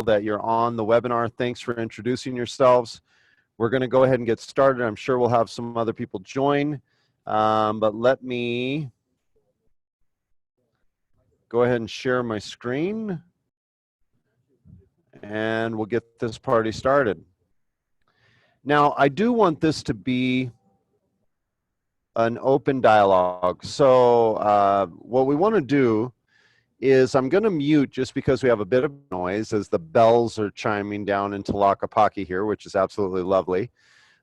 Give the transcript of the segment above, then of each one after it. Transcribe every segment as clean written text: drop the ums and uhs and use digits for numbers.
that you're on the webinar. Thanks for introducing yourselves. We're going to go ahead and get started. I'm sure we'll have some other people join, but let me go ahead and share my screen, and we'll get this party started. Now, I do want this to be an open dialogue. So what we want to do is I'm going to mute just because we have a bit of noise as the bells are chiming down into Lakapaki here, which is absolutely lovely.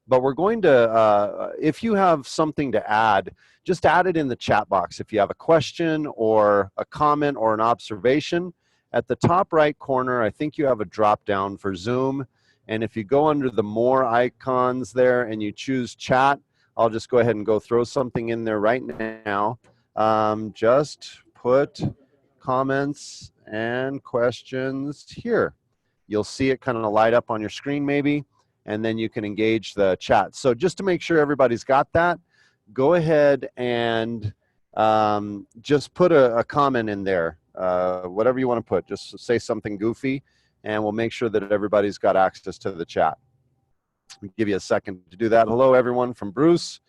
But we're going to, if you have something to add, just add it in the chat box. If you have a question or a comment or an observation, at the top right corner, I think you have a drop down for Zoom. And if you go under the more icons there and you choose chat, I'll just go ahead and go throw something in there right now. Just put comments and questions here. You'll see it kind of light up on your screen maybe, and then you can engage the chat. So just to make sure everybody's got that, go ahead and just put a comment in there, whatever you want to put. Just say something goofy, and we'll make sure that everybody's got access to the chat. I'll give you a second to do that. Hello, everyone from Bruce.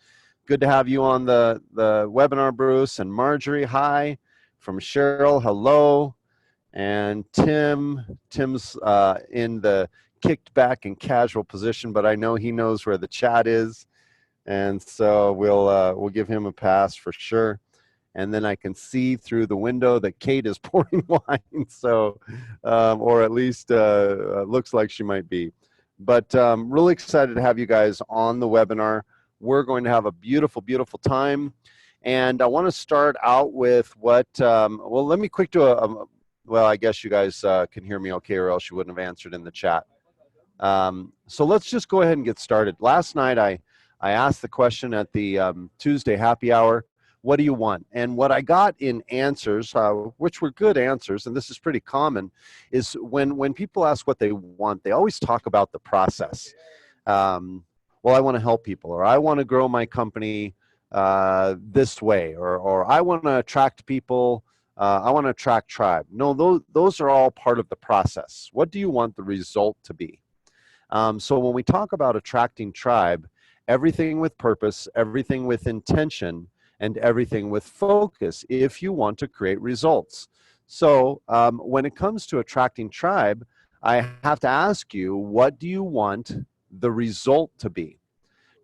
Good to have you on the webinar, Bruce. And Marjorie, hi. From Cheryl, hello. And Tim's in the kicked back and casual position, but I know he knows where the chat is. And so we'll give him a pass for sure. And then I can see through the window that Kate is pouring wine, so, or at least looks like she might be. But really excited to have you guys on the webinar. We're going to have a beautiful, beautiful time. And I want to start out with what, well, let me quick do well, I guess you guys can hear me okay, or else you wouldn't have answered in the chat. So let's just go ahead and get started. Last night, I asked the question at the Tuesday happy hour, what do you want? And what I got in answers, which were good answers, and this is pretty common, is when people ask what they want, they always talk about the process. Well, I want to help people, or I want to grow my company this way, or I want to attract people, I want to attract tribe. No, those are all part of the process. What do you want the result to be? So when we talk about attracting tribe, everything with purpose, everything with intention, and everything with focus if you want to create results. So when it comes to attracting tribe, I have to ask you, what do you want the result to be?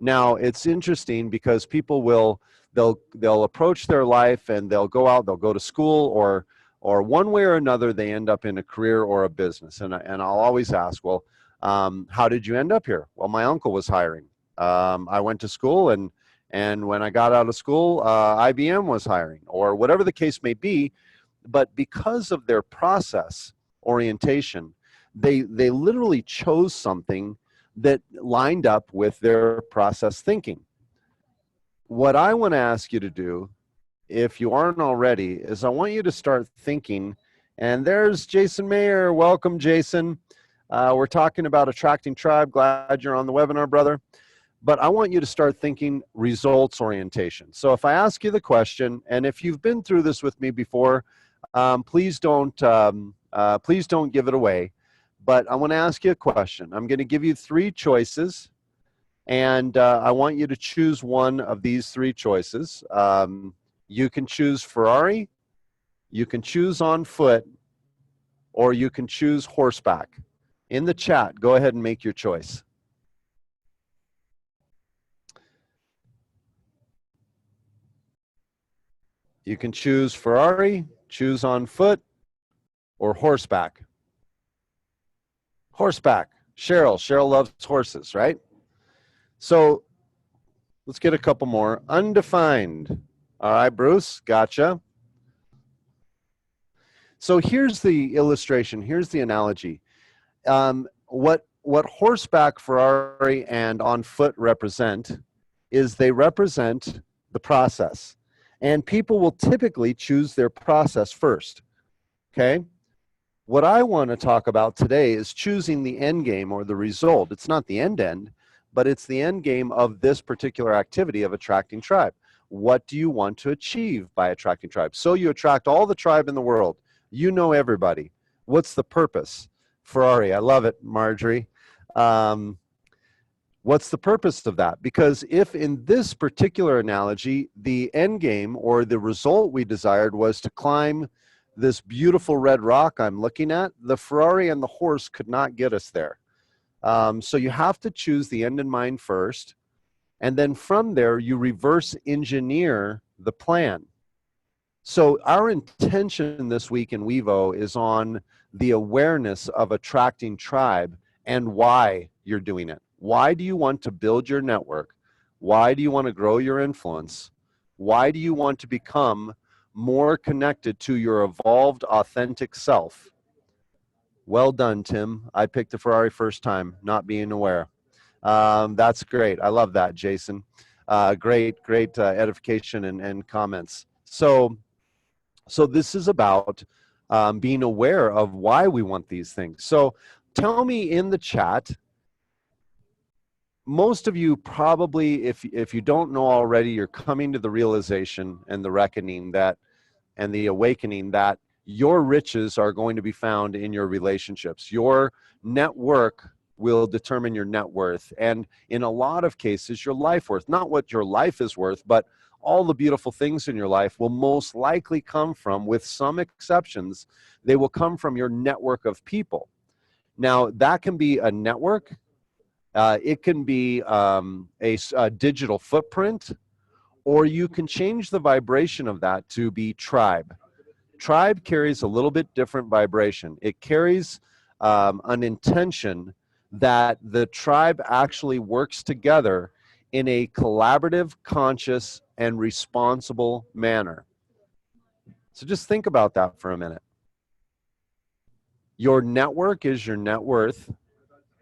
Now, it's interesting because people they'll approach their life and they'll go out, they'll go to school, or one way or another, they end up in a career or a business. And I'll always ask, well, how did you end up here? Well, my uncle was hiring. I went to school, and when I got out of school, IBM was hiring, or whatever the case may be. But because of their process orientation, they literally chose something that lined up with their process thinking. What I want to ask you to do, if you aren't already, is I want you to start thinking, and there's Jason Mayer. Welcome, Jason. We're talking about attracting tribe. Glad you're on the webinar, brother. But I want you to start thinking results orientation. So if I ask you the question, and if you've been through this with me before, please don't give it away. But I want to ask you a question. I'm going to give you 3 choices, and I want you to choose one of these 3 choices. You can choose Ferrari, you can choose on foot, or you can choose horseback. In the chat, go ahead and make your choice. You can choose Ferrari, choose on foot, or horseback. Horseback. Cheryl loves horses, right? So let's get a couple more. Undefined. All right, Bruce, gotcha. So here's the illustration. Here's the analogy. What horseback, Ferrari, and on foot represent is they represent the process. And people will typically choose their process first, okay? What I want to talk about today is choosing the end game or the result. It's not the end, but it's the end game of this particular activity of attracting tribe. What do you want to achieve by attracting tribe? So you attract all the tribe in the world. You know everybody. What's the purpose? Ferrari. I love it, Marjorie. Um, What's the purpose of that? Because if in this particular analogy, the end game or the result we desired was to climb this beautiful red rock I'm looking at, the Ferrari and the horse could not get us there. So you have to choose the end in mind first. And then from there, you reverse engineer the plan. So our intention this week in Weibo is on the awareness of attracting tribe and why you're doing it. Why do you want to build your network? Why do you want to grow your influence? Why do you want to become more connected to your evolved, authentic self? Well done, Tim. I picked the Ferrari first time, not being aware. That's great. I love that, Jason. Great edification and comments. So this is about being aware of why we want these things. So tell me in the chat, most of you probably, if you don't know already, you're coming to the realization and the reckoning that, and the awakening that your riches are going to be found in your relationships. Your network will determine your net worth. And in a lot of cases, your life worth, not what your life is worth, but all the beautiful things in your life will most likely come from, with some exceptions, they will come from your network of people. Now, that can be a network. It can be a digital footprint, or you can change the vibration of that to be tribe. Tribe carries a little bit different vibration. It carries an intention that the tribe actually works together in a collaborative, conscious, and responsible manner. So just think about that for a minute. Your network is your net worth,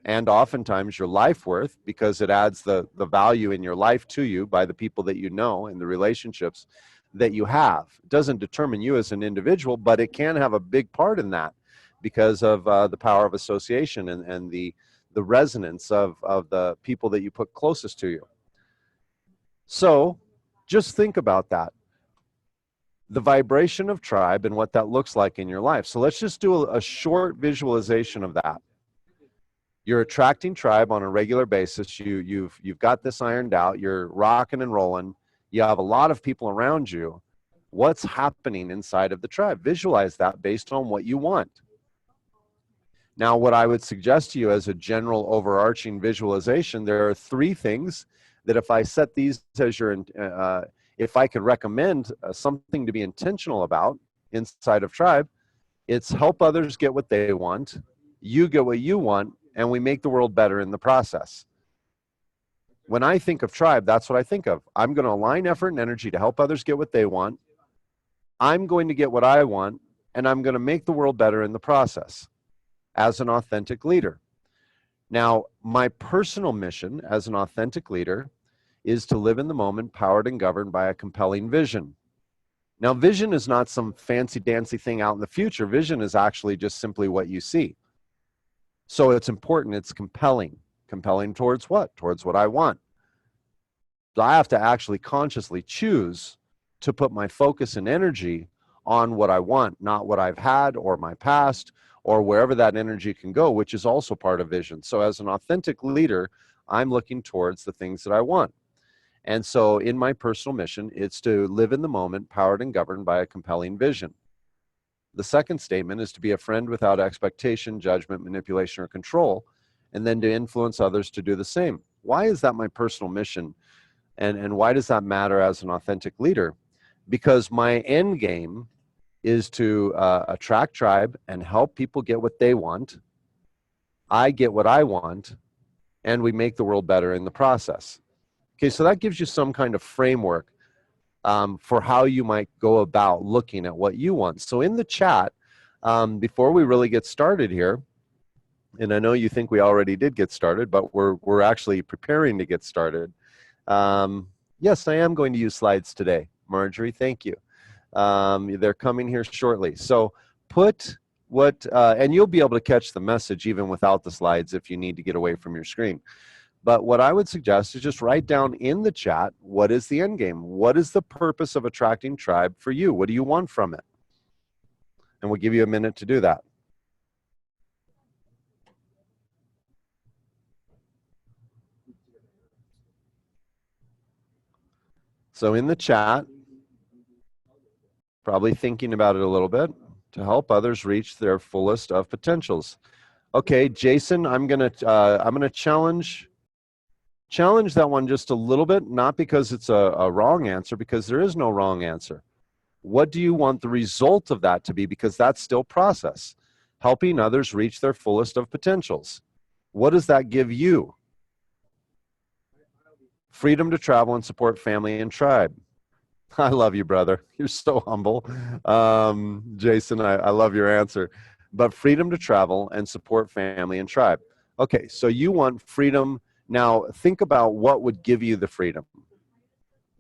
and oftentimes your life worth, because it adds the value in your life to you by the people that you know and the relationships that you have. It doesn't determine you as an individual, but it can have a big part in that because of the power of association and the resonance of the people that you put closest to you. So just think about that. The vibration of tribe and what that looks like in your life. So let's just do a short visualization of that. You're attracting tribe on a regular basis. You've got this ironed out. You're rocking and rolling. You have a lot of people around you. What's happening inside of the tribe? Visualize that based on what you want. Now, what I would suggest to you as a general overarching visualization, there are three things that if I set these as your, if I could recommend something to be intentional about inside of tribe, it's help others get what they want, you get what you want, and we make the world better in the process. When I think of tribe, that's what I think of. I'm going to align effort and energy to help others get what they want. I'm going to get what I want, and I'm going to make the world better in the process as an authentic leader. Now, my personal mission as an authentic leader is to live in the moment, powered and governed by a compelling vision. Now, vision is not some fancy dancy thing out in the future. Vision is actually just simply what you see. So it's important, it's compelling. Compelling towards what? Towards what I want. So I have to actually consciously choose to put my focus and energy on what I want, not what I've had or my past or wherever that energy can go, which is also part of vision. So as an authentic leader, I'm looking towards the things that I want. And so in my personal mission, it's to live in the moment, powered and governed by a compelling vision. The second statement is to be a friend without expectation, judgment, manipulation, or control, and then to influence others to do the same. Why is that my personal mission? And why does that matter as an authentic leader? Because my end game is to attract tribe and help people get what they want. I get what I want, and we make the world better in the process. Okay, so that gives you some kind of framework for how you might go about looking at what you want. So in the chat, before we really get started here, and I know you think we already did get started, but we're actually preparing to get started. Yes, I am going to use slides today, Marjorie, thank you. They're coming here shortly. So put what, and you'll be able to catch the message even without the slides if you need to get away from your screen. But what I would suggest is just write down in the chat, what is the end game? What is the purpose of attracting tribe for you? What do you want from it? And we'll give you a minute to do that. So in the chat, probably thinking about it a little bit, to help others reach their fullest of potentials. Okay, Jason, I'm gonna challenge that one just a little bit, not because it's a wrong answer, because there is no wrong answer. What do you want the result of that to be? Because that's still process. Helping others reach their fullest of potentials. What does that give you? Freedom to travel and support family and tribe. I love you, brother. You're so humble. Jason, I love your answer. But freedom to travel and support family and tribe. Okay, so you want freedom. Now, think about what would give you the freedom.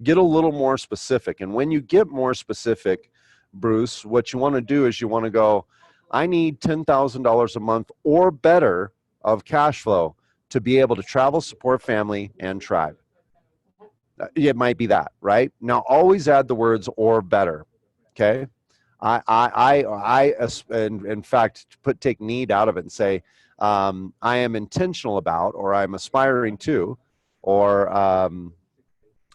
Get a little more specific. And when you get more specific, Bruce, what you want to do is you want to go, I need $10,000 a month or better of cash flow to be able to travel, support family, and tribe. It might be that, right? Now, always add the words or better, okay? In fact, take need out of it and say, I am intentional about, or I'm aspiring to, or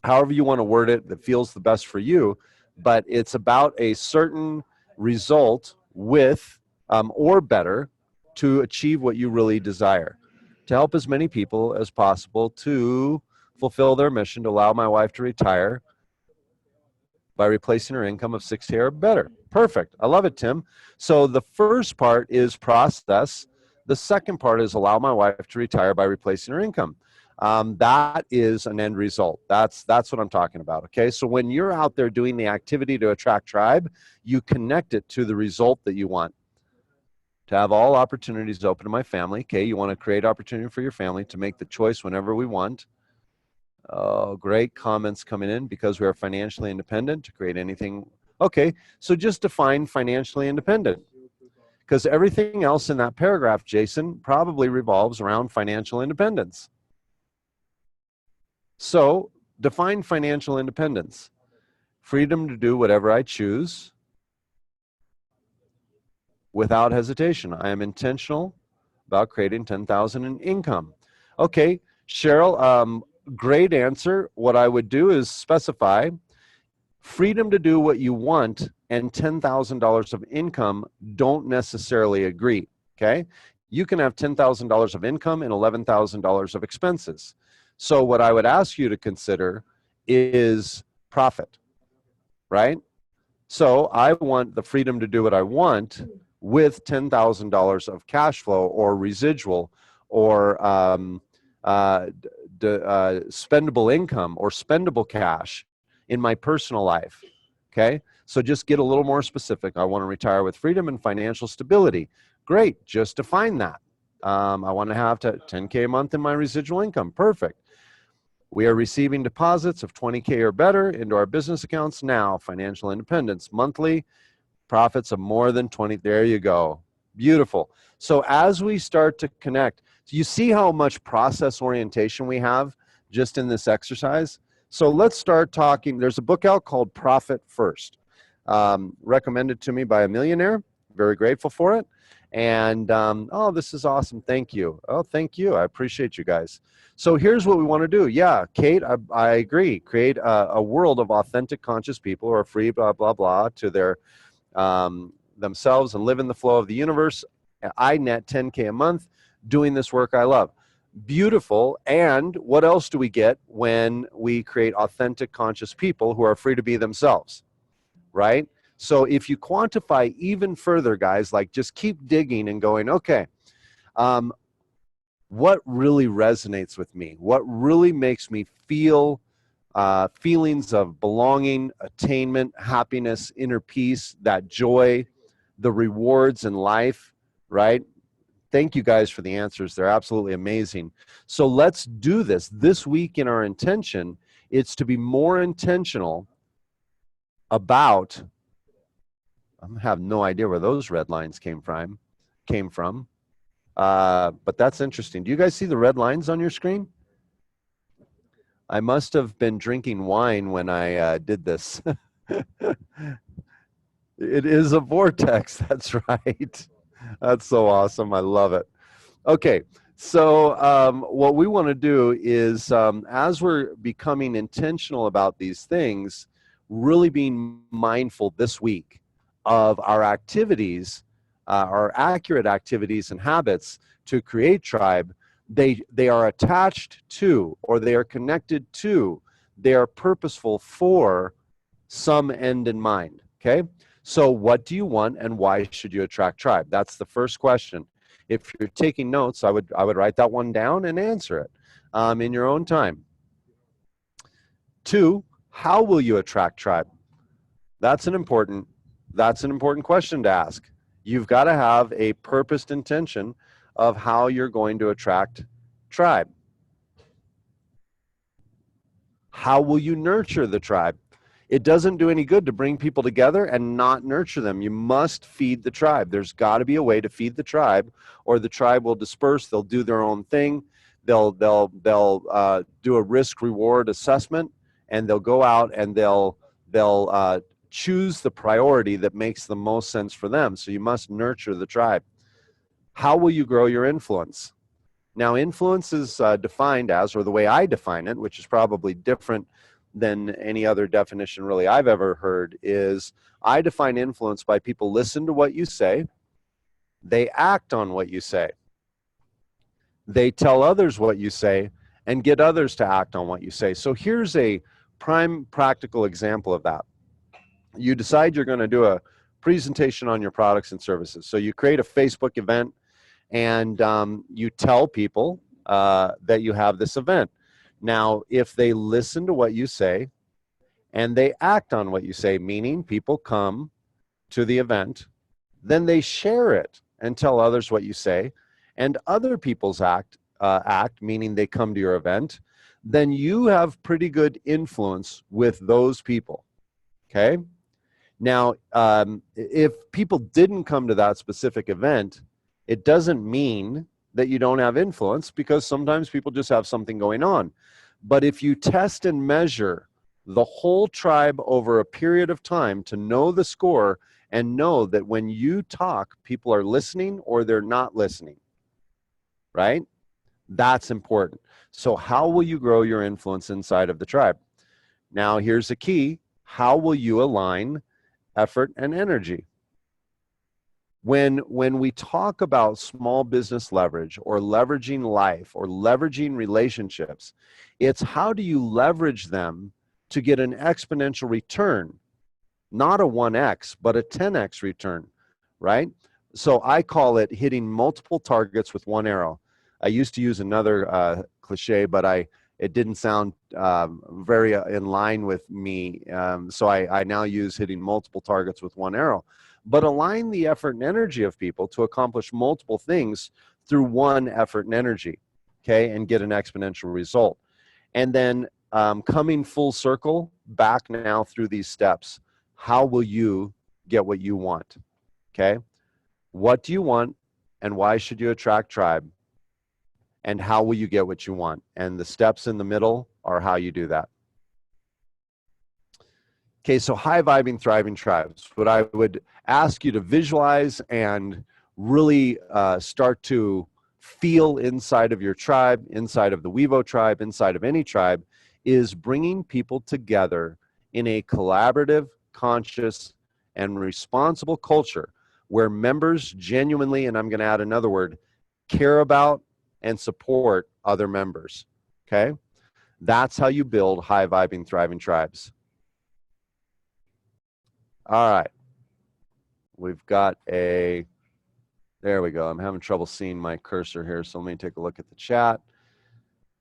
however you want to word it that feels the best for you, but it's about a certain result with or better to achieve what you really desire, to help as many people as possible to fulfill their mission to allow my wife to retire by replacing her income of 6K or better. Perfect. I love it, Tim. So the first part is process. The second part is allow my wife to retire by replacing her income. That is an end result. That's what I'm talking about. Okay. So when you're out there doing the activity to attract tribe, you connect it to the result that you want. To have all opportunities open to my family. Okay. You want to create opportunity for your family to make the choice whenever we want. Oh, great comments coming in. Because we are financially independent to create anything. Okay. So just define financially independent. Because everything else in that paragraph, Jason, probably revolves around financial independence. So define financial independence. Freedom to do whatever I choose without hesitation. I am intentional about creating 10,000 in income. Okay, Cheryl, great answer. What I would do is specify freedom to do what you want and $10,000 of income don't necessarily agree, okay? You can have $10,000 of income and $11,000 of expenses. So what I would ask you to consider is profit, right? So I want the freedom to do what I want with $10,000 of cash flow or residual or spendable income or spendable cash in my personal life, okay? So just get a little more specific. I want to retire with freedom and financial stability. Great, just define that. I want to have 10K a month in my residual income. Perfect. We are receiving deposits of 20K or better into our business accounts now. Financial independence, monthly profits of more than 20. There you go. Beautiful. So as we start to connect, so you see how much process orientation we have just in this exercise? So let's start talking. There's a book out called Profit First, recommended to me by a millionaire. Very grateful for it. And, oh, this is awesome. Thank you. Oh, thank you. I appreciate you guys. So here's what we want to do. Yeah, Kate, I agree. Create a world of authentic, conscious people who are free, blah, blah, blah, to their themselves and live in the flow of the universe. I net 10K a month doing this work I love. Beautiful. And what else do we get when we create authentic, conscious people who are free to be themselves, right? So if you quantify even further, guys, like just keep digging and going, okay, what really resonates with me? What really makes me feel feelings of belonging, attainment, happiness, inner peace, that joy, the rewards in life, right? Thank you guys for the answers. They're absolutely amazing. So let's do this. This week in our intention, it's to be more intentional about, I have no idea where those red lines came from. But that's interesting. Do you guys see the red lines on your screen? I must have been drinking wine when I did this. It is a vortex. That's right. That's so awesome. I love it. Okay, So what we want to do is, as we're becoming intentional about these things, really being mindful this week of our activities, our accurate activities and habits to create tribe. They are attached to, or they are connected to, they are purposeful for some end in mind. Okay. So what do you want and why should you attract tribe? That's the first question. If you're taking notes, I would write that one down and answer it in your own time. 2, how will you attract tribe? That's an important question to ask. You've got to have a purposed intention of how you're going to attract tribe. How will you nurture the tribe? It doesn't do any good to bring people together and not nurture them. You must feed the tribe. There's got to be a way to feed the tribe, or the tribe will disperse. They'll do their own thing. They'll do a risk reward assessment, and they'll go out and they'll choose the priority that makes the most sense for them. So you must nurture the tribe. How will you grow your influence? Now, influence is defined as, or the way I define it, which is probably different than any other definition really I've ever heard, is I define influence by people listen to what you say, they act on what you say, they tell others what you say, and get others to act on what you say. So here's a prime practical example of that. You decide you're going to do a presentation on your products and services. So you create a Facebook event, and you tell people that you have this event. Now, if they listen to what you say and they act on what you say, meaning people come to the event, then they share it and tell others what you say, and other people's act, meaning they come to your event, then you have pretty good influence with those people, okay? Now, if people didn't come to that specific event, it doesn't mean that you don't have influence, because sometimes people just have something going on. But if you test and measure the whole tribe over a period of time to know the score and know that when you talk, people are listening or they're not listening, right? That's important. So how will you grow your influence inside of the tribe? Now, here's the key. How will you align effort and energy? When we talk about small business leverage, or leveraging life, or leveraging relationships, it's how do you leverage them to get an exponential return, not a 1x, but a 10x return, right? So I call it hitting multiple targets with one arrow. I used to use another cliche, but it didn't sound very in line with me. So I now use hitting multiple targets with one arrow. But align the effort and energy of people to accomplish multiple things through one effort and energy, okay, and get an exponential result. And then coming full circle back now through these steps, how will you get what you want, okay? What do you want, and why should you attract tribe? And how will you get what you want? And the steps in the middle are how you do that. Okay, so high vibing, thriving tribes. What I would ask you to visualize and really start to feel inside of your tribe, inside of the Weibo tribe, inside of any tribe, is bringing people together in a collaborative, conscious, and responsible culture where members genuinely, and I'm going to add another word, care about and support other members, okay? That's how you build high vibing, thriving tribes. All right. We've got there we go. I'm having trouble seeing my cursor here, so let me take a look at the chat.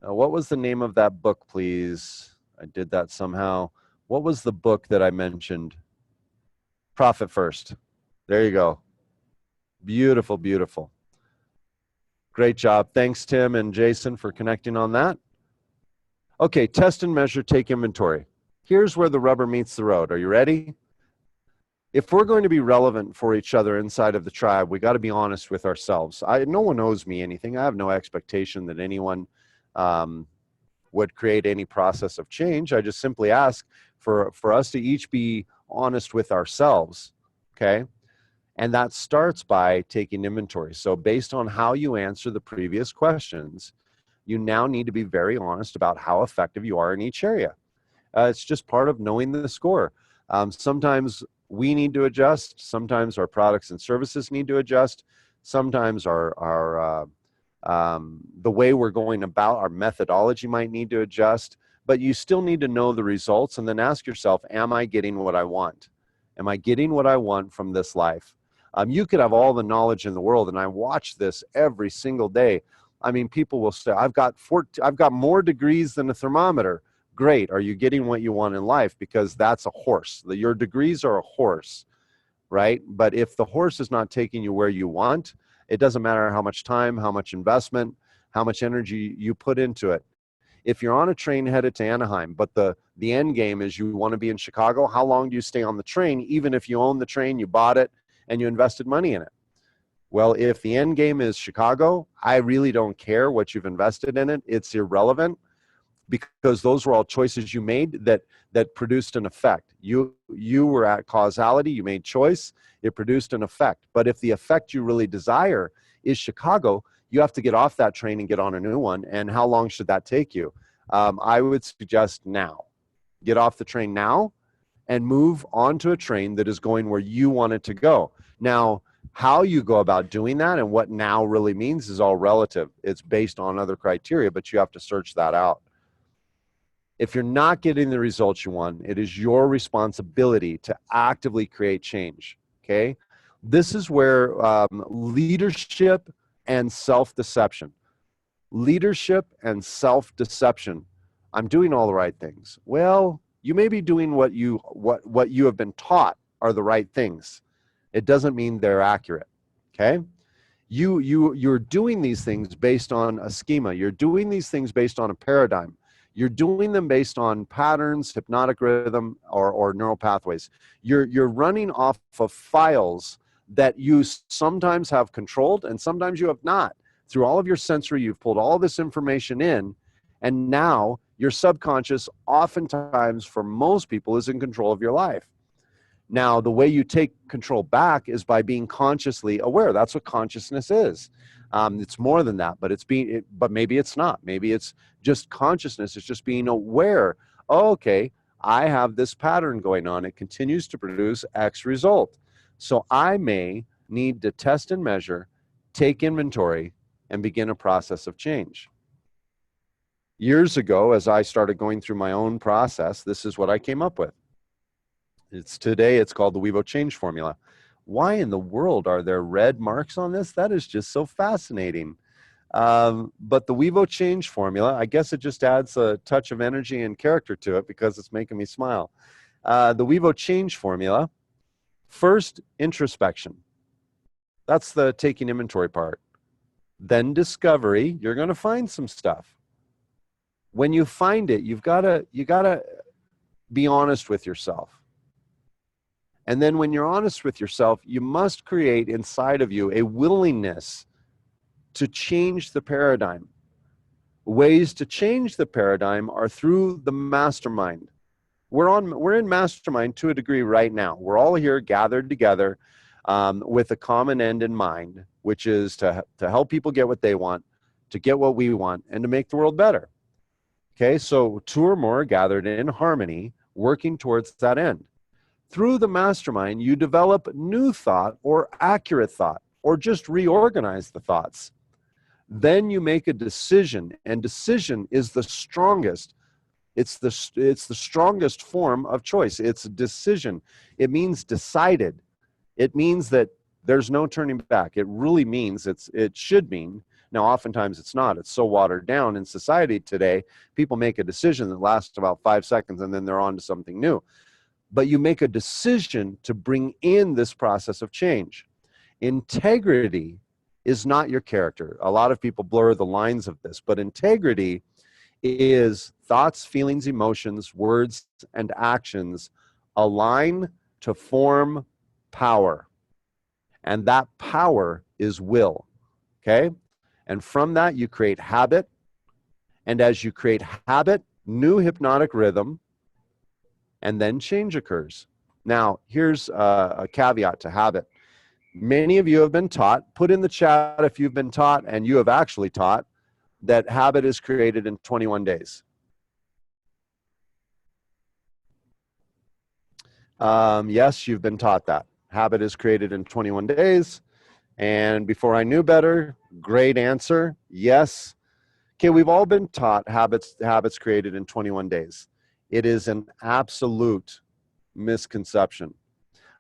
What was the name of that book, please? I did that somehow. What was the book that I mentioned? Profit First. There you go. Beautiful, beautiful. Great job. Thanks, Tim and Jason, for connecting on that. Okay, test and measure, take inventory. Here's where the rubber meets the road. Are you ready? If we're going to be relevant for each other inside of the tribe, we got to be honest with ourselves. No one owes me anything. I have no expectation that anyone would create any process of change. I just simply ask for us to each be honest with ourselves, okay? And that starts by taking inventory. So based on how you answer the previous questions, you now need to be very honest about how effective you are in each area. It's just part of knowing the score. Sometimes we need to adjust. Sometimes our products and services need to adjust. Sometimes the way we're going about our methodology might need to adjust. But you still need to know the results and then ask yourself, am I getting what I want? Am I getting what I want from this life? You could have all the knowledge in the world, and I watch this every single day. I mean, people will say, I've got more degrees than a thermometer. Great. Are you getting what you want in life? Because that's a horse. Your degrees are a horse, right? But if the horse is not taking you where you want, it doesn't matter how much time, how much investment, how much energy you put into it. If you're on a train headed to Anaheim, but the end game is you want to be in Chicago, how long do you stay on the train, even if you own the train, you bought it, and you invested money in it? Well, if the end game is Chicago, I really don't care what you've invested in it. It's irrelevant, because those were all choices you made that produced an effect. You were at causality, you made choice, it produced an effect. But if the effect you really desire is Chicago, you have to get off that train and get on a new one. And how long should that take you? I would suggest now. Get off the train now and move onto a train that is going where you want it to go. Now, how you go about doing that and what now really means is all relative. It's based on other criteria, but you have to search that out. If you're not getting the results you want, it is your responsibility to actively create change, okay? This is where leadership and self-deception. Leadership and self-deception. I'm doing all the right things. Well, you may be doing what you have been taught are the right things. It doesn't mean they're accurate, okay? You're doing these things based on a schema. You're doing these things based on a paradigm. You're doing them based on patterns, hypnotic rhythm, or neural pathways. You're running off of files that you sometimes have controlled and sometimes you have not. Through all of your sensory, you've pulled all this information in, and now your subconscious, oftentimes for most people, is in control of your life. Now, the way you take control back is by being consciously aware. That's what consciousness is. It's more than that, but maybe it's not. Maybe it's just consciousness. It's just being aware. Oh, okay, I have this pattern going on. It continues to produce X result. So I may need to test and measure, take inventory, and begin a process of change. Years ago, as I started going through my own process, this is what I came up with. Today it's called the Weibo change formula. Why in the world are there red marks on this? That is just so fascinating. But the Weibo change formula, I guess it just adds a touch of energy and character to it because it's making me smile. The Weibo change formula, first, introspection. That's the taking inventory part. Then discovery, you're going to find some stuff. When you find it, you gotta be honest with yourself. And then when you're honest with yourself, you must create inside of you a willingness to change the paradigm. Ways to change the paradigm are through the mastermind. We're in mastermind to a degree right now. We're all here gathered together with a common end in mind, which is to help people get what they want, to get what we want, and to make the world better. Okay, so two or more gathered in harmony, working towards that end. Through the mastermind, you develop new thought or accurate thought, or just reorganize the thoughts. Then you make a decision, and decision is the strongest. It's the strongest form of choice. It's a decision. It means decided. It means that there's no turning back. It really means it should mean. Now, oftentimes it's not. It's so watered down in society today. People make a decision that lasts about 5 seconds, and then they're on to something new. But you make a decision to bring in this process of change. Integrity is not your character. A lot of people blur the lines of this, but integrity is thoughts, feelings, emotions, words, and actions align to form power. And that power is will, okay? And from that, you create habit. And as you create habit, new hypnotic rhythm, and then change occurs. Now, here's a caveat to habit. Many of you have been taught. Put in the chat if you've been taught and you have actually taught that habit is created in 21 days. Yes, you've been taught that. Habit is created in 21 days. And before I knew better, great answer. Yes. Okay, we've all been taught habits created in 21 days. It is an absolute misconception.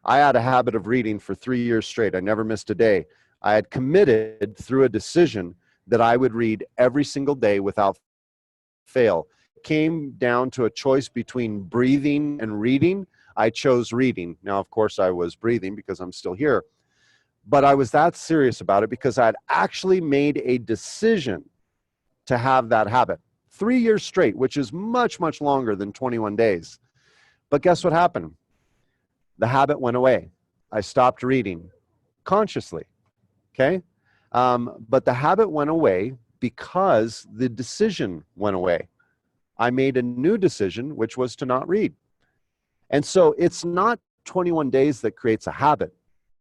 I had a habit of reading for 3 years straight. I never missed a day. I had committed through a decision that I would read every single day without fail. It came down to a choice between breathing and reading. I chose reading. Now, of course, I was breathing because I'm still here. But I was that serious about it because I had actually made a decision to have that habit. 3 years straight, which is much, much longer than 21 days. But guess what happened? The habit went away. I stopped reading consciously, okay? But the habit went away because the decision went away. I made a new decision, which was to not read. And so it's not 21 days that creates a habit.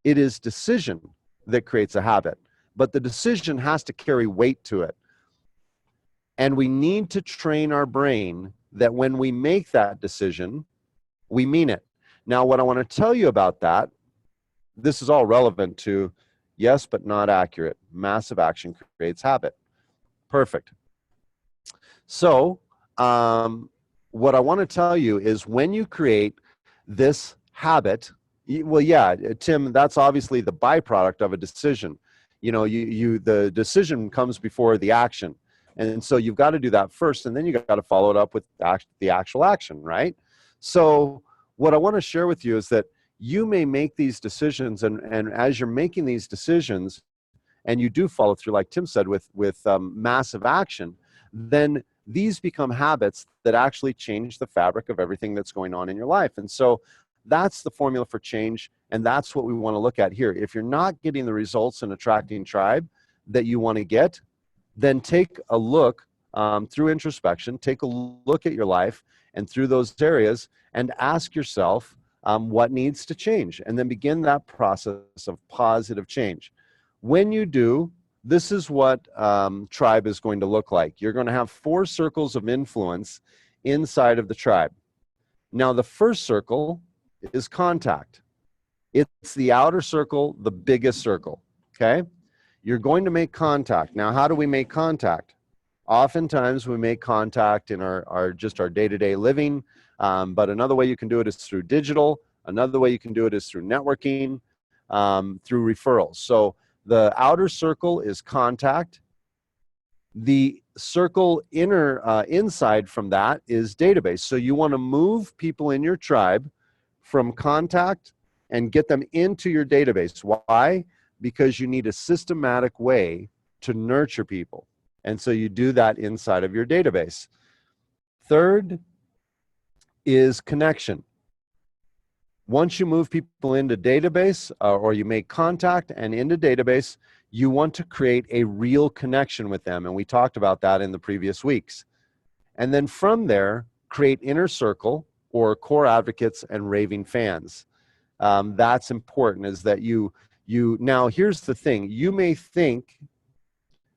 It is decision that creates a habit. But the decision has to carry weight to it. And we need to train our brain that when we make that decision, we mean it. Now, what I want to tell you about that, this is all relevant to yes, but not accurate. Massive action creates habit. Perfect. So, what I want to tell you is when you create this habit, well, yeah, Tim, that's obviously the byproduct of a decision. You know, the decision comes before the action. And so you've got to do that first, and then you got to follow it up with the actual action, right? So what I want to share with you is that you may make these decisions, and as you're making these decisions, and you do follow through, like Tim said, with massive action, then these become habits that actually change the fabric of everything that's going on in your life. And so that's the formula for change, and that's what we want to look at here. If you're not getting the results in attracting tribe that you want to get, then take a look through introspection, take a look at your life and through those areas and ask yourself what needs to change, and then begin that process of positive change. When you do, this is what tribe is going to look like. You're going to have 4 circles of influence inside of the tribe. Now, the first circle is contact. It's the outer circle, the biggest circle, okay? You're going to make contact. Now, how do we make contact? Oftentimes, we make contact in our day-to-day living, but another way you can do it is through digital. Another way you can do it is through networking, through referrals. So the outer circle is contact. The circle inside from that is database. So you want to move people in your tribe from contact and get them into your database. Why? Because you need a systematic way to nurture people. And so you do that inside of your database. Third is connection. Once you move people into database or you make contact and into database, you want to create a real connection with them. And we talked about that in the previous weeks. And then from there, create inner circle or core advocates and raving fans. That's important, is that now here's the thing. You may think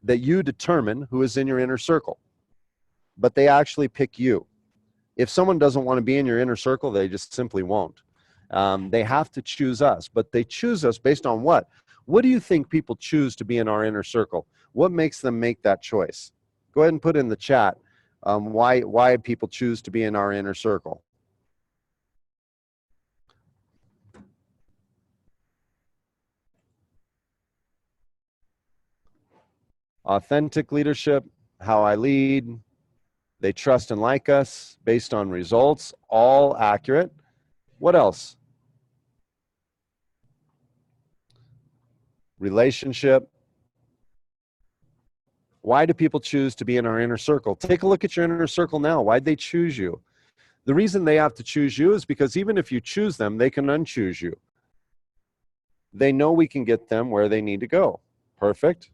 that you determine who is in your inner circle, but they actually pick you. If someone doesn't want to be in your inner circle, they just simply won't. They have to choose us, but they choose us based on what? What do you think people choose to be in our inner circle? What makes them make that choice? Go ahead and put in the chat why people choose to be in our inner circle. Authentic leadership, how I lead, they trust and like us based on results, all accurate. What else? Relationship. Why do people choose to be in our inner circle? Take a look at your inner circle now. Why'd they choose you? The reason they have to choose you is because even if you choose them, they can unchoose you. They know we can get them where they need to go. Perfect.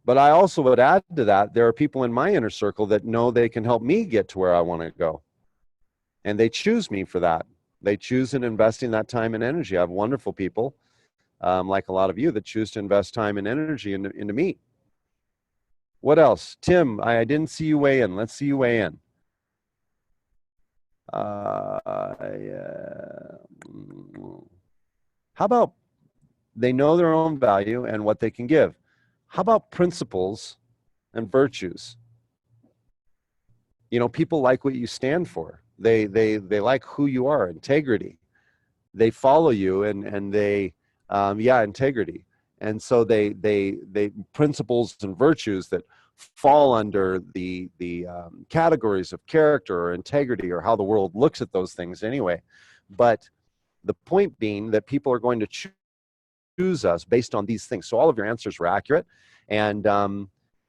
But I also would add to that, there are people in my inner circle that know they can help me get to where I want to go. And they choose me for that. They choose in investing that time and energy. I have wonderful people, like a lot of you, that choose to invest time and energy into me. What else? Tim, I didn't see you weigh in. Let's see you weigh in. How about they know their own value and what they can give? How about principles and virtues? You know, people like what you stand for. They like who you are, integrity. They follow you and they, integrity. And so they principles and virtues that fall under the categories of character or integrity or how the world looks at those things anyway. But the point being that people are going to choose us based on these things. So all of your answers were accurate, and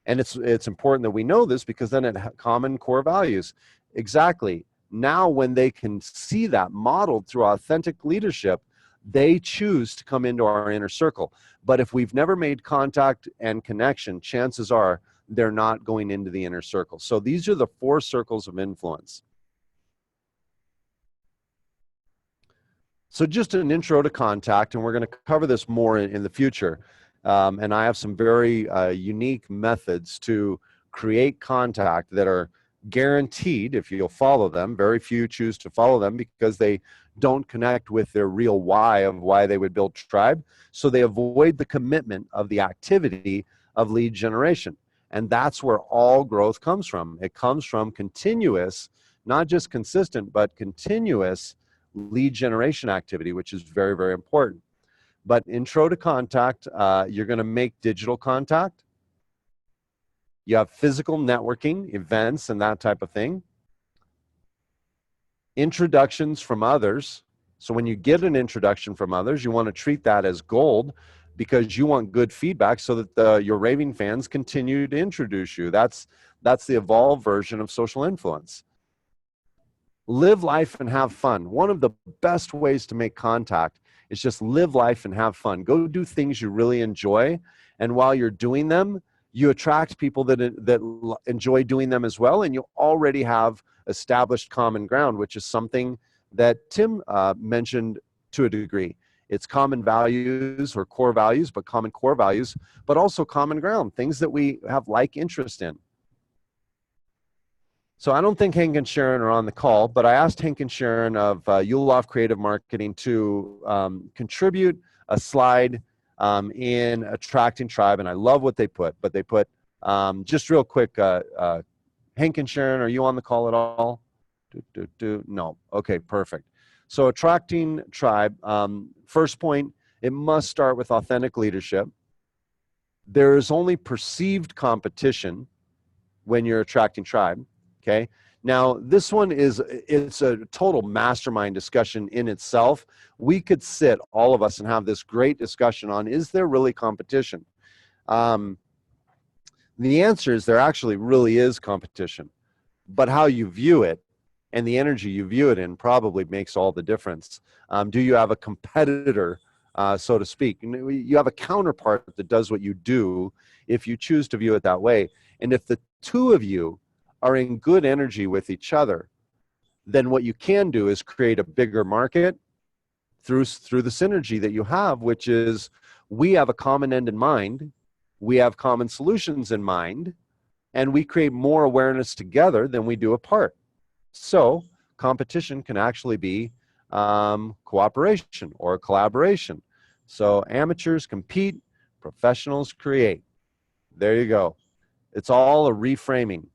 it's important that we know this, because then it common core values. Exactly. Now, when they can see that modeled through authentic leadership, they choose to come into our inner circle. But if we've never made contact and connection, chances are they're not going into the inner circle. So these are the 4 circles of influence. So just an intro to contact, and we're going to cover this more in the future. And I have some very unique methods to create contact that are guaranteed if you'll follow them. Very few choose to follow them because they don't connect with their real why of why they would build tribe. So they avoid the commitment of the activity of lead generation. And that's where all growth comes from. It comes from continuous, not just consistent, but continuous lead generation activity, which is very, very important. But intro to contact, you're going to make digital contact. You have physical networking, events, and that type of thing. Introductions from others. So when you get an introduction from others, you want to treat that as gold, because you want good feedback so that your raving fans continue to introduce you. That's the evolved version of social influence. Live life and have fun. One of the best ways to make contact is just live life and have fun. Go do things you really enjoy, and while you're doing them, you attract people that enjoy doing them as well, and you already have established common ground, which is something that Tim mentioned to a degree. It's common values or core values, but common core values, but also common ground, things that we have like interest in. So I don't think Hank and Sharon are on the call, but I asked Hank and Sharon of Yulof Creative Marketing to contribute a slide in attracting tribe, and I love what they put. But they put, just real quick, Hank and Sharon, are you on the call at all? No. Okay, perfect. So attracting tribe, first point, it must start with authentic leadership. There is only perceived competition when you're attracting tribe. Okay. Now, this one it's a total mastermind discussion in itself. We could sit, all of us, and have this great discussion on, is there really competition? The answer is there actually really is competition, but how you view it and the energy you view it in probably makes all the difference. Do you have a competitor, so to speak? You have a counterpart that does what you do if you choose to view it that way. And if the two of you are in good energy with each other, then what you can do is create a bigger market through the synergy that you have, which is we have a common end in mind, we have common solutions in mind, and we create more awareness together than we do apart. So competition can actually be cooperation or collaboration. So amateurs compete, professionals create. There you go. It's all a reframing.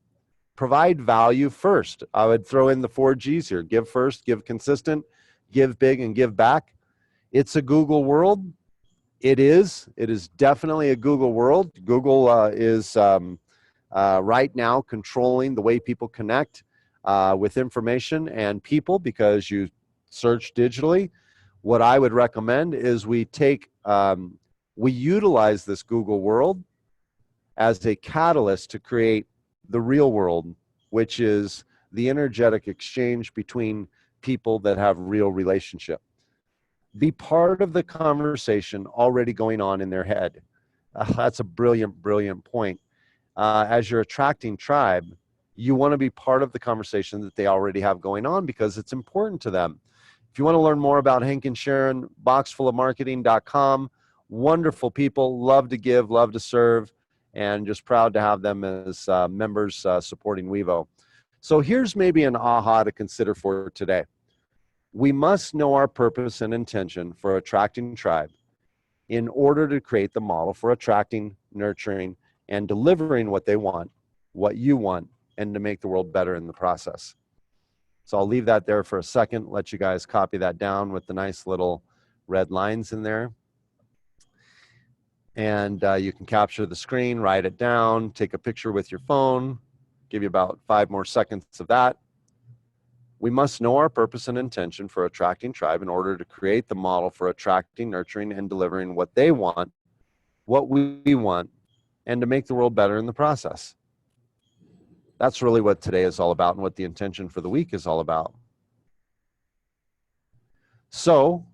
Provide value first. I would throw in the 4 G's here. Give first, give consistent, give big, and give back. It's a Google world. It is definitely a Google world. Google is right now controlling the way people connect with information and people, because you search digitally. What I would recommend is we utilize this Google world as a catalyst to create the real world, which is the energetic exchange between people that have real relationship. Be part of the conversation already going on in their head. That's a brilliant, brilliant point. As you're attracting tribe, you want to be part of the conversation that they already have going on, because it's important to them. If you want to learn more about Hank and Sharon, boxfulofmarketing.com. Wonderful people, love to give, love to serve, and just proud to have them as members supporting Weibo. So here's maybe an aha to consider for today. We must know our purpose and intention for attracting tribe in order to create the model for attracting, nurturing, and delivering what they want, what you want, and to make the world better in the process. So I'll leave that there for a second, let you guys copy that down with the nice little red lines in there. And you can capture the screen, write it down, take a picture with your phone, give you about 5 more seconds of that. We must know our purpose and intention for attracting tribe in order to create the model for attracting, nurturing, and delivering what they want, what we want, and to make the world better in the process. That's really what today is all about and what the intention for the week is all about. So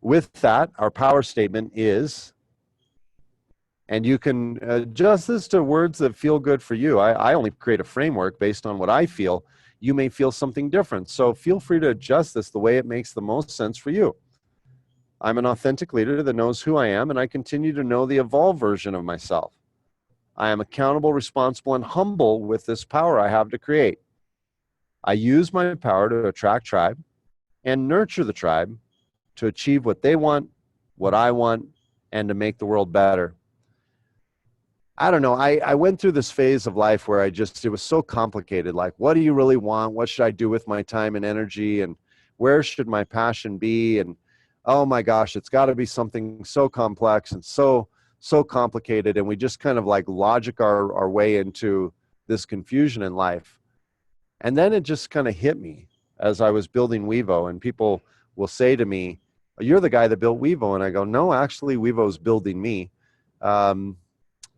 with that, our power statement is, and you can adjust this to words that feel good for you. I only create a framework based on what I feel. You may feel something different. So feel free to adjust this the way it makes the most sense for you. I'm an authentic leader that knows who I am, and I continue to know the evolved version of myself. I am accountable, responsible, and humble with this power I have to create. I use my power to attract tribe and nurture the tribe to achieve what they want, what I want, and to make the world better. I don't know. I went through this phase of life where it was so complicated. Like, what do you really want? What should I do with my time and energy? And where should my passion be? And oh my gosh, it's got to be something so complex and so complicated. And we just kind of like logic our way into this confusion in life. And then it just kind of hit me as I was building Weibo, and people will say to me, "You're the guy that built Weibo." And I go, "No, actually Weibo's building me."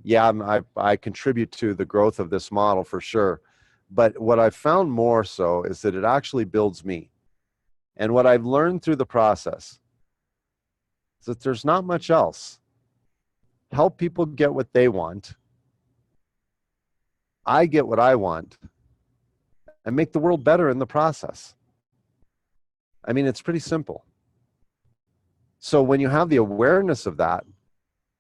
Yeah, I contribute to the growth of this model for sure. But what I've found more so is that it actually builds me. And what I've learned through the process is that there's not much else. Help people get what they want. I get what I want. And make the world better in the process. I mean, it's pretty simple. So when you have the awareness of that,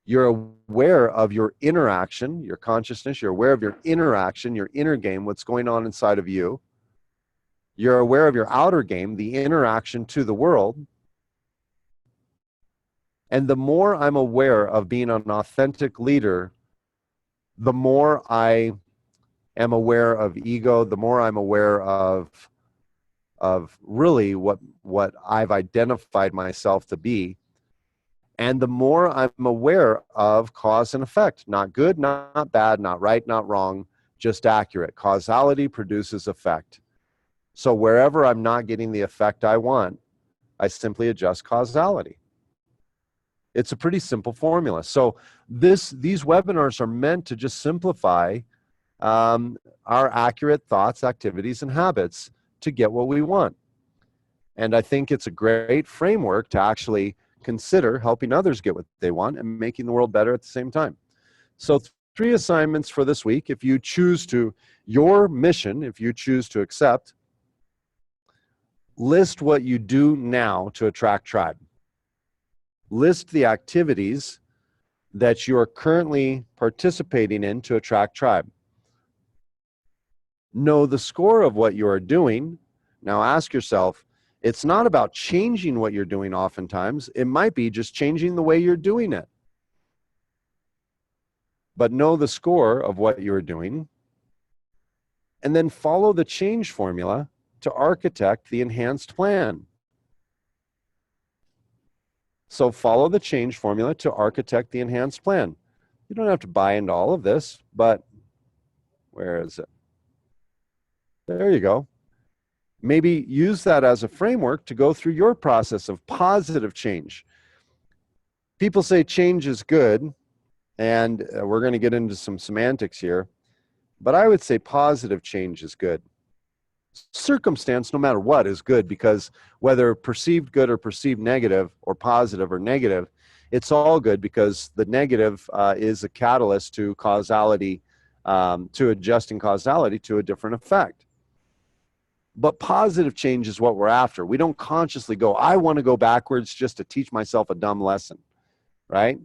you're aware of your interaction, your consciousness, you're aware of your interaction, your inner game, what's going on inside of you. You're aware of your outer game, the interaction to the world. And the more I'm aware of being an authentic leader, the more I am aware of ego, the more I'm aware of really what I've identified myself to be. And the more I'm aware of cause and effect, not good, not bad, not right, not wrong, just accurate. Causality produces effect. So wherever I'm not getting the effect I want, I simply adjust causality. It's a pretty simple formula. So these webinars are meant to just simplify our accurate thoughts, activities, and habits to get what we want. And I think it's a great framework to actually consider helping others get what they want and making the world better at the same time. So 3 assignments for this week. If you choose to, your mission, if you choose to accept, list what you do now to attract tribe. List the activities that you are currently participating in to attract tribe. Know the score of what you are doing. Now ask yourself, it's not about changing what you're doing oftentimes. It might be just changing the way you're doing it. But know the score of what you're doing. And then follow the change formula to architect the enhanced plan. So follow the change formula to architect the enhanced plan. You don't have to buy into all of this, but where is it? There you go. Maybe use that as a framework to go through your process of positive change. People say change is good, and we're going to get into some semantics here, but I would say positive change is good. Circumstance, no matter what, is good, because whether perceived good or perceived negative, or positive or negative, it's all good, because the negative is a catalyst to causality, to adjusting causality to a different effect. But positive change is what we're after. We don't consciously go, I want to go backwards just to teach myself a dumb lesson, right?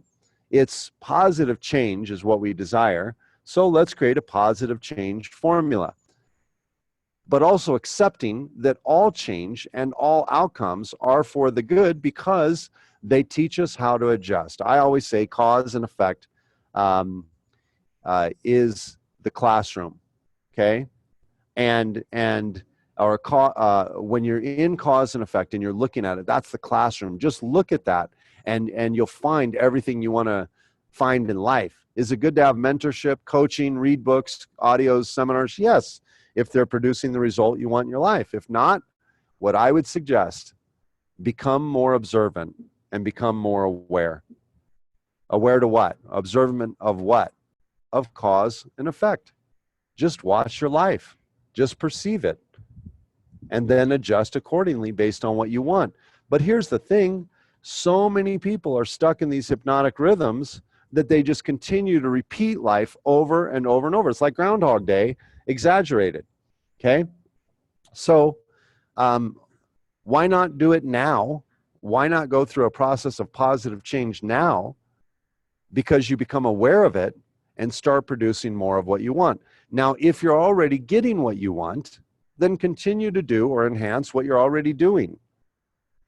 It's positive change is what we desire. So let's create a positive change formula. But also accepting that all change and all outcomes are for the good because they teach us how to adjust. I always say cause and effect is the classroom, okay? And when you're in cause and effect and you're looking at it, that's the classroom. Just look at that and you'll find everything you want to find in life. Is it good to have mentorship, coaching, read books, audios, seminars? Yes, if they're producing the result you want in your life. If not, what I would suggest, become more observant and become more aware. Aware to what? Observant of what? Of cause and effect. Just watch your life. Just perceive it. And then adjust accordingly based on what you want. But here's the thing. So many people are stuck in these hypnotic rhythms that they just continue to repeat life over and over and over. It's like Groundhog Day, exaggerated. Okay? So why not do it now? Why not go through a process of positive change now? Because you become aware of it and start producing more of what you want. Now, if you're already getting what you want, then continue to do or enhance what you're already doing.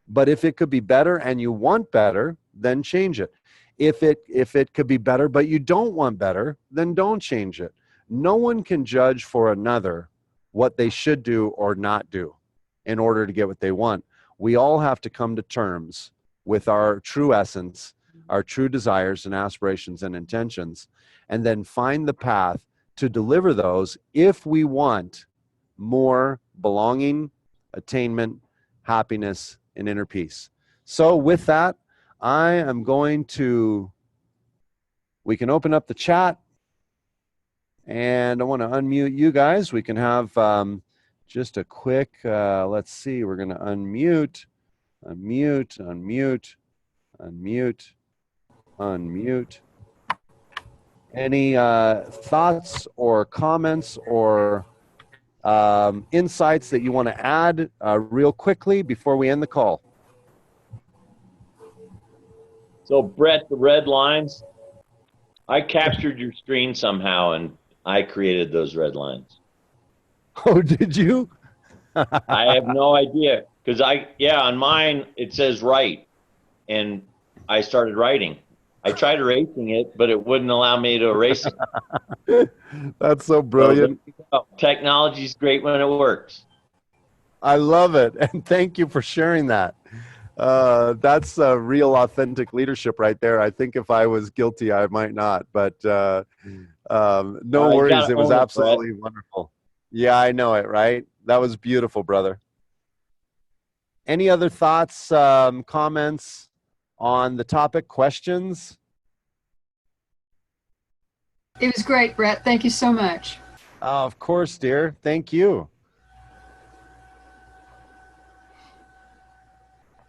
But if it could be better and you want better, then change it. If it could be better but you don't want better, then don't change it. No one can judge for another what they should do or not do in order to get what they want. We all have to come to terms with our true essence, our true desires and aspirations and intentions, and then find the path to deliver those if we want more belonging, attainment, happiness, and inner peace. So with that, I am going to, we can open up the chat, and I want to unmute you guys. We can have just a quick, let's see, we're going to unmute. Any thoughts or comments or insights that you want to add real quickly before we end the call? So Brett, the red lines, I captured your screen somehow and I created those red lines. Oh, did you? I have no idea because on mine it says write and I started writing. I tried erasing it, but it wouldn't allow me to erase it. That's so brilliant. So technology's great when it works. I love it. And thank you for sharing that. That's real authentic leadership right there. I think if I was guilty, I might not, but no worries. It was absolutely wonderful. Yeah, I know it, right? That was beautiful, brother. Any other thoughts, comments on the topic, questions? It was great, Brett. Thank you so much. Of course, dear. Thank you.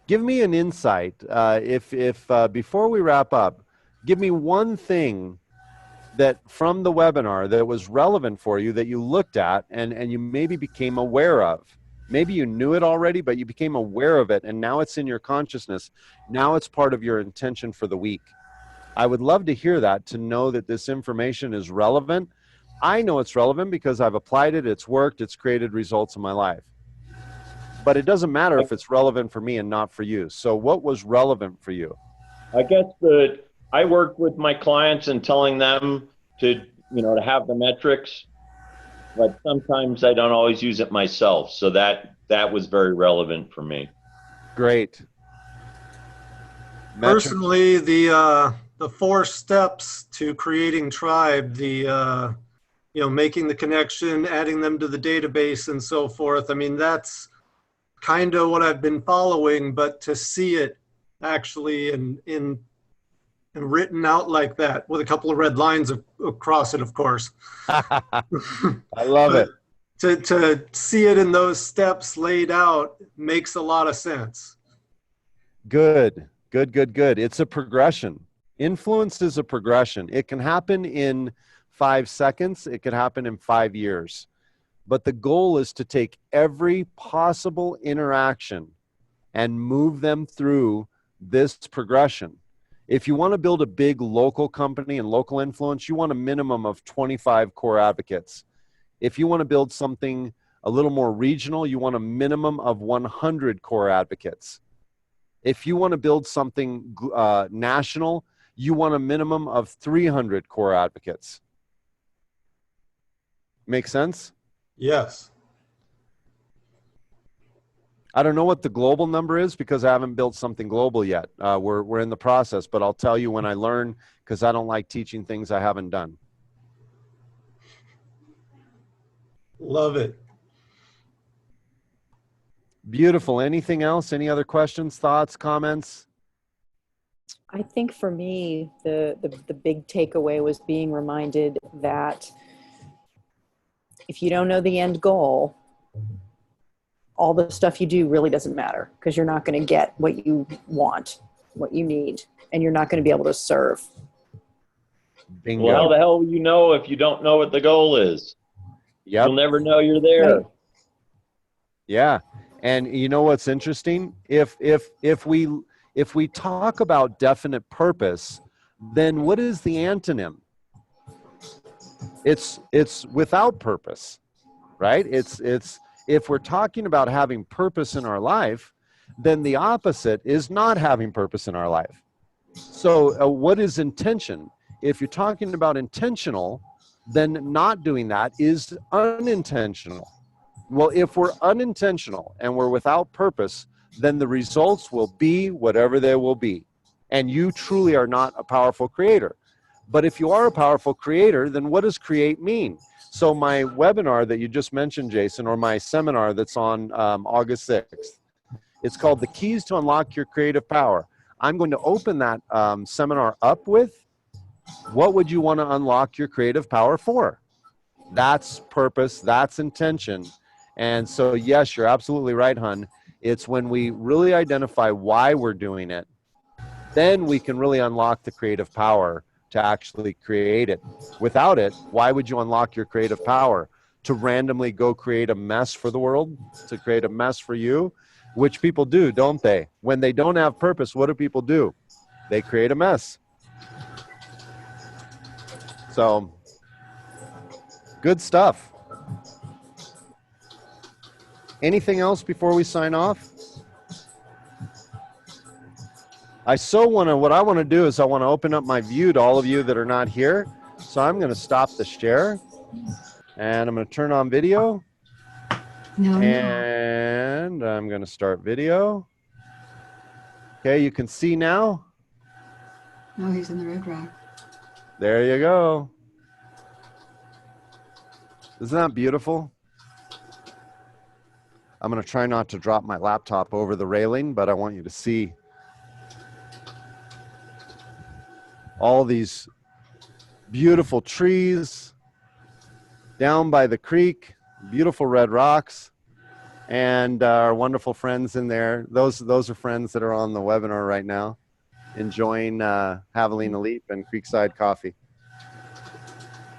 Give me an insight. If before we wrap up, give me one thing that from the webinar that was relevant for you that you looked at and you maybe became aware of. Maybe you knew it already, but you became aware of it, and now it's in your consciousness. Now it's part of your intention for the week. I would love to hear that, to know that this information is relevant. I know it's relevant because I've applied it, it's worked, it's created results in my life. But it doesn't matter if it's relevant for me and not for you. So what was relevant for you? I guess I work with my clients and telling them to have the metrics, but sometimes I don't always use it myself. So that was very relevant for me. Great. Personally, the 4 steps to creating tribe, the making the connection, adding them to the database and so forth. I mean, that's kind of what I've been following, but to see it actually in written out like that with a couple of red lines across it, of course. I love it. To see it in those steps laid out makes a lot of sense. Good. It's a progression. Influence is a progression. It can happen in 5 seconds. It can happen in 5 years. But the goal is to take every possible interaction and move them through this progression. If you want to build a big local company and local influence, you want a minimum of 25 core advocates. If you want to build something a little more regional, you want a minimum of 100 core advocates. If you want to build something national, you want a minimum of 300 core advocates. Make sense? Yes. I don't know what the global number is because I haven't built something global yet. We're in the process, but I'll tell you when I learn, because I don't like teaching things I haven't done. Love it. Beautiful. Anything else? Any other questions, thoughts, comments? I think for me, the big takeaway was being reminded that if you don't know the end goal, all the stuff you do really doesn't matter, because you're not going to get what you want, what you need, and you're not going to be able to serve. Bingo. Well, how the hell will you know if you don't know what the goal is? Yep. You'll never know you're there. Right. Yeah. And you know what's interesting? If we talk about definite purpose, then what is the antonym? It's without purpose, right? It's if we're talking about having purpose in our life, then the opposite is not having purpose in our life. So what is intention? If you're talking about intentional, then not doing that is unintentional. Well, if we're unintentional and we're without purpose, then the results will be whatever they will be. And you truly are not a powerful creator. But if you are a powerful creator, then what does create mean? So my webinar that you just mentioned, Jason, or my seminar that's on August 6th, it's called The Keys to Unlock Your Creative Power. I'm going to open that seminar up with, what would you want to unlock your creative power for? That's purpose, that's intention. And so, yes, you're absolutely right, hun. It's when we really identify why we're doing it, then we can really unlock the creative power to actually create it. Without it, why would you unlock your creative power? To randomly go create a mess for the world, to create a mess for you, which people do, don't they? When they don't have purpose, what do people do? They create a mess. So, good stuff. Anything else before we sign off? What I want to do is I want to open up my view to all of you that are not here. So I'm going to stop the share and I'm going to turn on video. And I'm going to start video. Okay, you can see now. No, he's in the red rock. There you go. Isn't that beautiful? I'm going to try not to drop my laptop over the railing, but I want you to see all these beautiful trees down by the creek, beautiful red rocks, and our wonderful friends in there. Those are friends that are on the webinar right now, enjoying Javelina Leap and Creekside Coffee.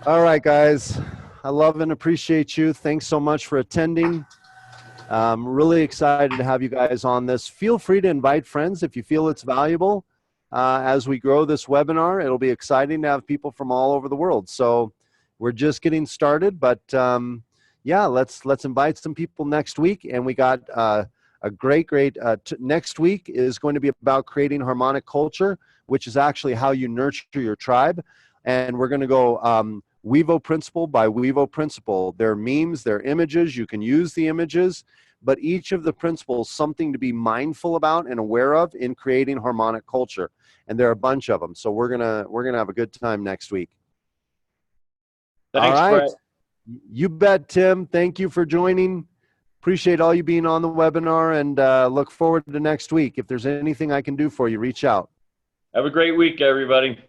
All right, guys. I love and appreciate you. Thanks so much for attending. I'm really excited to have you guys on this. Feel free to invite friends if you feel it's valuable. As we grow this webinar, it'll be exciting to have people from all over the world. So we're just getting started, but yeah, let's invite some people next week. And we got a great next week is going to be about creating harmonic culture, which is actually how you nurture your tribe. And we're going to go Weibo principle by Weibo principle. They're memes, they're images. You can use the images, but each of the principles something to be mindful about and aware of in creating harmonic culture. And there are a bunch of them. So we're gonna have a good time next week. Thanks, all right. Brett. You bet, Tim. Thank you for joining. Appreciate all you being on the webinar, and look forward to next week. If there's anything I can do for you, reach out. Have a great week, everybody.